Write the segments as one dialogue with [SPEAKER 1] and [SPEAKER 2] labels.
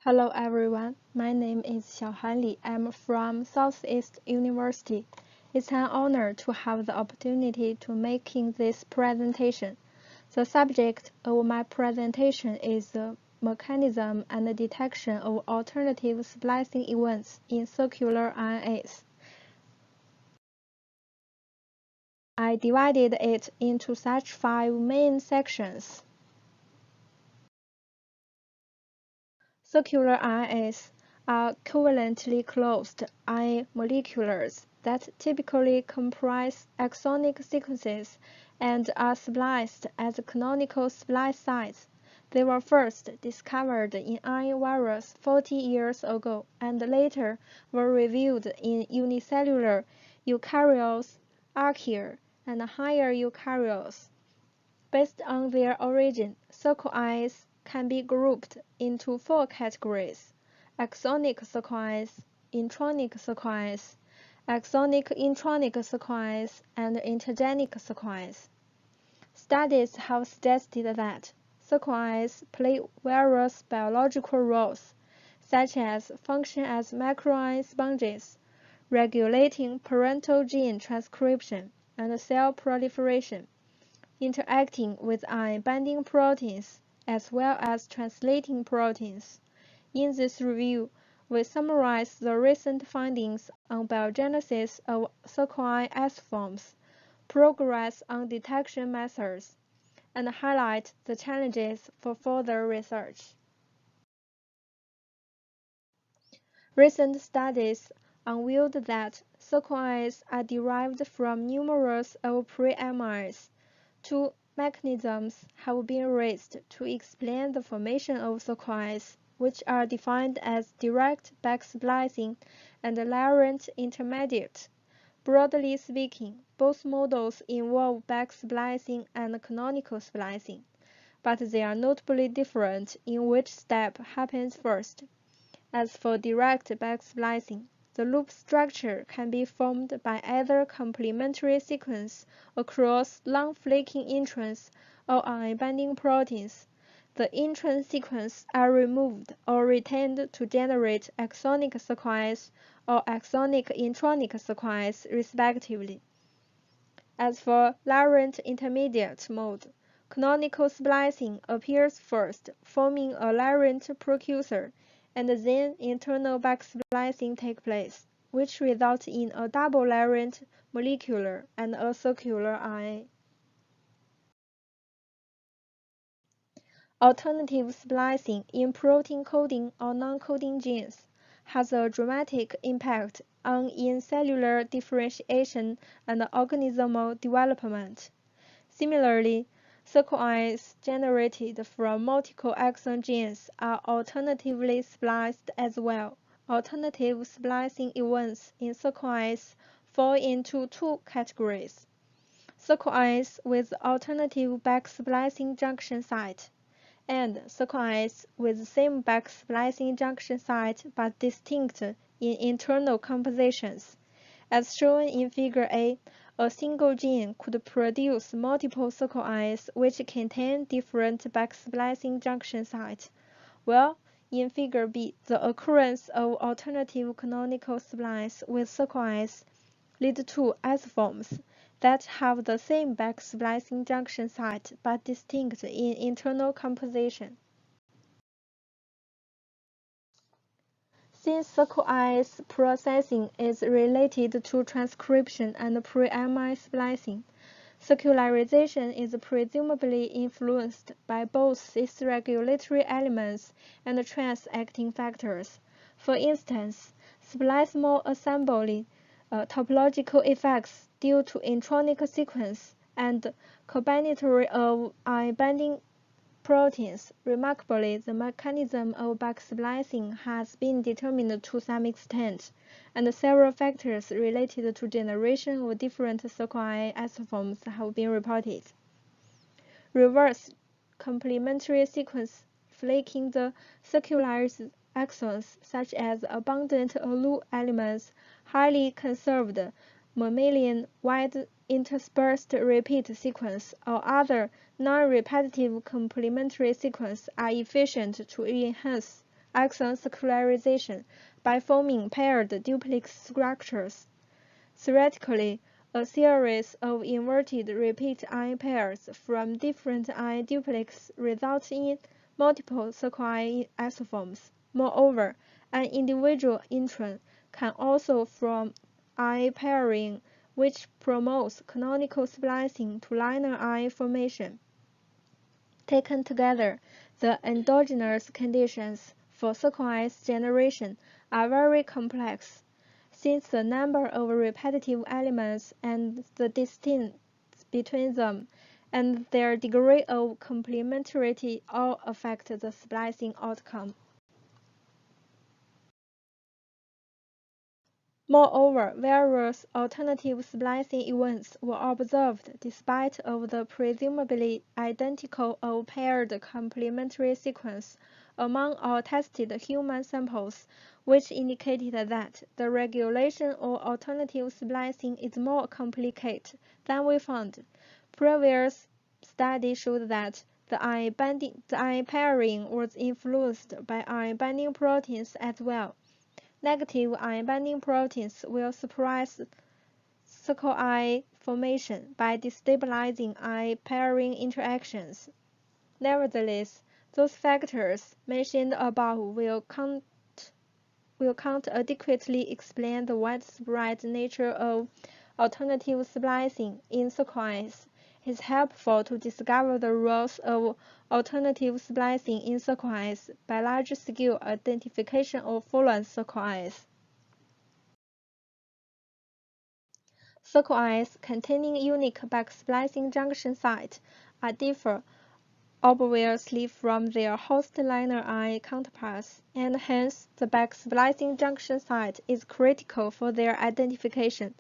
[SPEAKER 1] Hello everyone, my name is Xiaohan Li. I'm from Southeast University. It's an honor to have the opportunity to making this presentation. The subject of my presentation is the mechanism and detection of alternative splicing events in circular RNAs. I divided it into such 5 main sections. Circular RNAs are covalently closed RNA molecules that typically comprise exonic sequences and are spliced at canonical splice sites. They were first discovered in RNA virus 40 years ago and later were revealed in unicellular eukaryotes, archaea, and higher eukaryotes. Based on their origin, circRNAs can be grouped into 4 categories: exonic circRNAs, intronic circRNAs, exonic-intronic circRNAs, and intergenic circRNAs. Studies have suggested that circRNAs play various biological roles, such as function as microRNA sponges, regulating parental gene transcription and cell proliferation, interacting with RNA-binding proteins, as well as translating proteins. In this review, we summarize the recent findings on biogenesis of circRNA isoforms, progress on detection methods, and highlight the challenges for further research. Recent studies unveiled that circRNAs are derived from numerous of preamides. 2 mechanisms have been raised to explain the formation of circRNAs, which are defined as direct backsplicing and laurent intermediate. Broadly speaking, both models involve backsplicing and canonical splicing, but they are notably different in which step happens first. As for direct backsplicing, the loop structure can be formed by either complementary sequence across long flaking introns or RNA-binding proteins. The intron sequences are removed or retained to generate exonic circRNAs or exonic-intronic circRNAs, respectively. As for laurent intermediate mode, canonical splicing appears first, forming a laurent precursor, and then internal backsplicing takes place, which results in a double laurent molecular and a circular RNA. Alternative splicing in protein coding or non-coding genes has a dramatic impact on in-cellular differentiation and organismal development. Similarly, circRNAs generated from multiple exon genes are alternatively spliced as well. Alternative splicing events in circRNAs fall into 2 categories: circRNAs with alternative backsplicing junction site, and circRNAs with the same backsplicing junction site but distinct in internal compositions. As shown in Figure A, a single gene could produce multiple circRNAs which contain different backsplicing junction sites, while in Figure B, the occurrence of alternative canonical splice with circRNAs lead to isoforms that have the same backsplicing junction site but distinct in internal composition. Since circRNAs processing is related to transcription and preamide splicing, circularization is presumably influenced by both cis regulatory elements and trans-acting factors. For instance, splicemal assembly, topological effects due to intronic sequence, and combinatory of RNA-binding proteins. Remarkably, the mechanism of backsplicing has been determined to some extent, and several factors related to generation of different circRNA isoforms have been reported. Reverse complementary sequence flaking the circularized exons, such as abundant allele elements, highly conserved mammalian wide interspersed repeat sequence, or other non-repetitive complementary sequence are efficient to enhance exon circularization by forming paired duplex structures. Theoretically, a series of inverted repeat I pairs from different I duplexes results in multiple circular isoforms. Moreover, an individual intron can also form I pairing, which promotes canonical splicing to linear I formation. Taken together, the endogenous conditions for circular generation are very complex, since the number of repetitive elements and the distance between them and their degree of complementarity all affect the splicing outcome. Moreover, various alternative splicing events were observed despite of the presumably identical or paired complementary sequence among all tested human samples, which indicated that the regulation of alternative splicing is more complicated than we found. Previous studies showed that the I pairing was influenced by I binding proteins as well. Negative ion binding proteins will suppress circle formation by destabilizing I pairing interactions. Nevertheless, those factors mentioned above will can't adequately explain the widespread nature of alternative splicing in circuits. It is helpful to discover the roles of alternative splicing in circuits by large-scale identification of fallen circuits. Circuits containing unique backsplicing junction sites are differ obviously from their host linear I counterparts, and hence the backsplicing junction site is critical for their identification.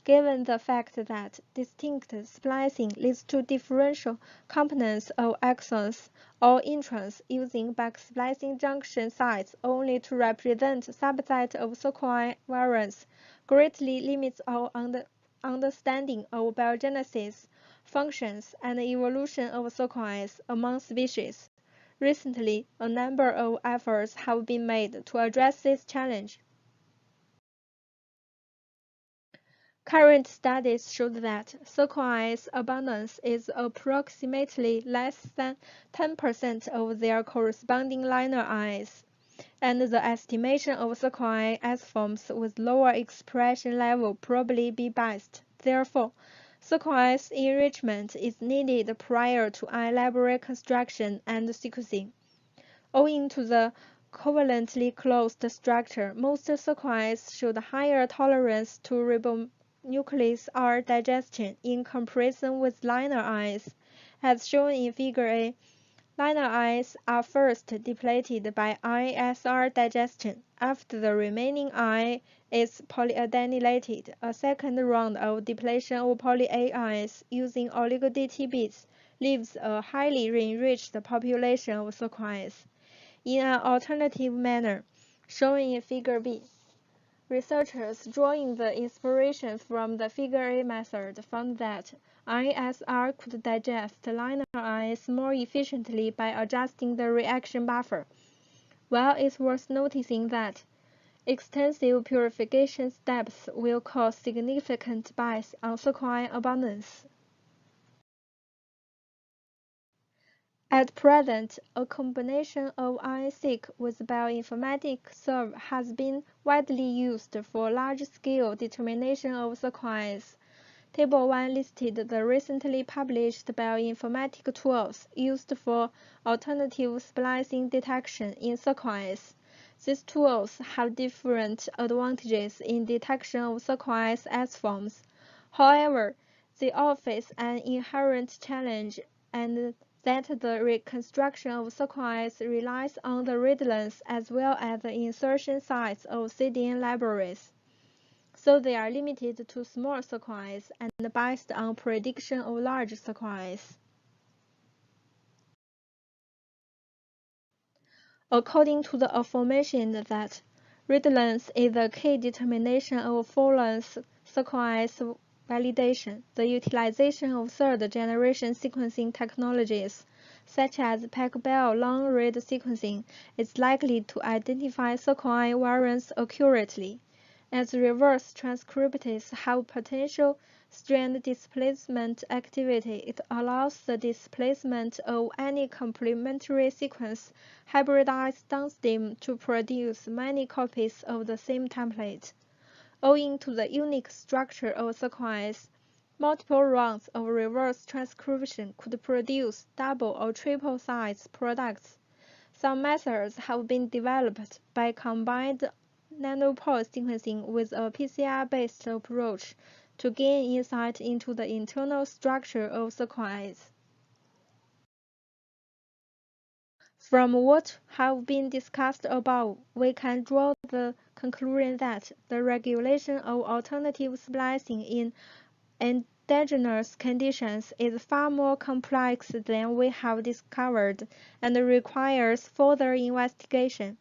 [SPEAKER 1] Given the fact that distinct splicing leads to differential components of exons or introns using backsplicing junction sites only to represent subset of circular variants greatly limits our understanding of biogenesis, functions, and evolution of circuits among species. Recently, a number of efforts have been made to address this challenge. Current studies show that circuits abundance is approximately less than 10% of their corresponding linear Is, and the estimation of circular isoforms with lower expression level probably be biased. Therefore, circuits enrichment is needed prior to I library construction and sequencing. Owing to the covalently closed structure, most circuits showed higher tolerance to ribonucleic R digestion in comparison with linear Is. As shown in Figure A, linear Is are first depleted by ISR digestion. After the remaining I is polyadenylated, a second round of depletion of poly-Is using oligo-DTBs leaves a highly enriched population of circuits. In an alternative manner, shown in Figure B, researchers drawing the inspiration from the Figure A method found that ISR could digest linear Is more efficiently by adjusting the reaction buffer. While it's worth noticing that extensive purification steps will cause significant bias on circular abundance. At present, a combination of RNA-seq with bioinformatics serve has been widely used for large-scale determination of circuits. Table 1 listed the recently published bioinformatic tools used for alternative splicing detection in circuits. These tools have different advantages in detection of circuits isoforms. However, they all face an inherent challenge, and that the reconstruction of circuits relies on the read length as well as the insertion size of CDN libraries. So they are limited to small circuits and based on prediction of large circuits. According to the aforementioned that read length is the key determination of full-length circuits validation, the utilization of third-generation sequencing technologies such as Pachelbel long-read sequencing, is likely to identify sequence variants accurately. As reverse transcriptases have potential strand displacement activity, it allows the displacement of any complementary sequence hybridized downstream to produce many copies of the same template. Owing to the unique structure of sequences, multiple rounds of reverse transcription could produce double or triple-size products. Some methods have been developed by combined nanopore sequencing with a PCR-based approach to gain insight into the internal structure of sequences. From what have been discussed above, we can draw the conclusion that the regulation of alternative splicing in endogenous conditions is far more complex than we have discovered and requires further investigation.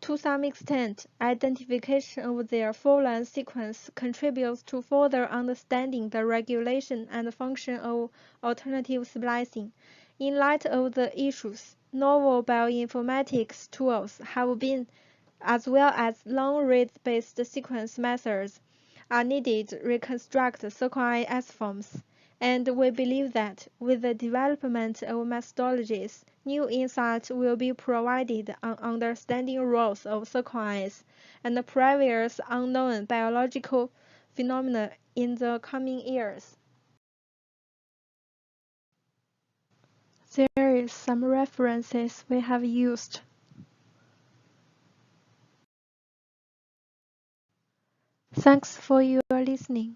[SPEAKER 1] To some extent, identification of their full-length sequence contributes to further understanding the regulation and function of alternative splicing. In light of the issues, novel bioinformatics tools have been, as well as long-read-based sequence methods, are needed to reconstruct sequence S-forms. And we believe that, with the development of methodologies, new insights will be provided on understanding roles of sequences and previous unknown biological phenomena in the coming years. There is some references we have used. Thanks for your listening.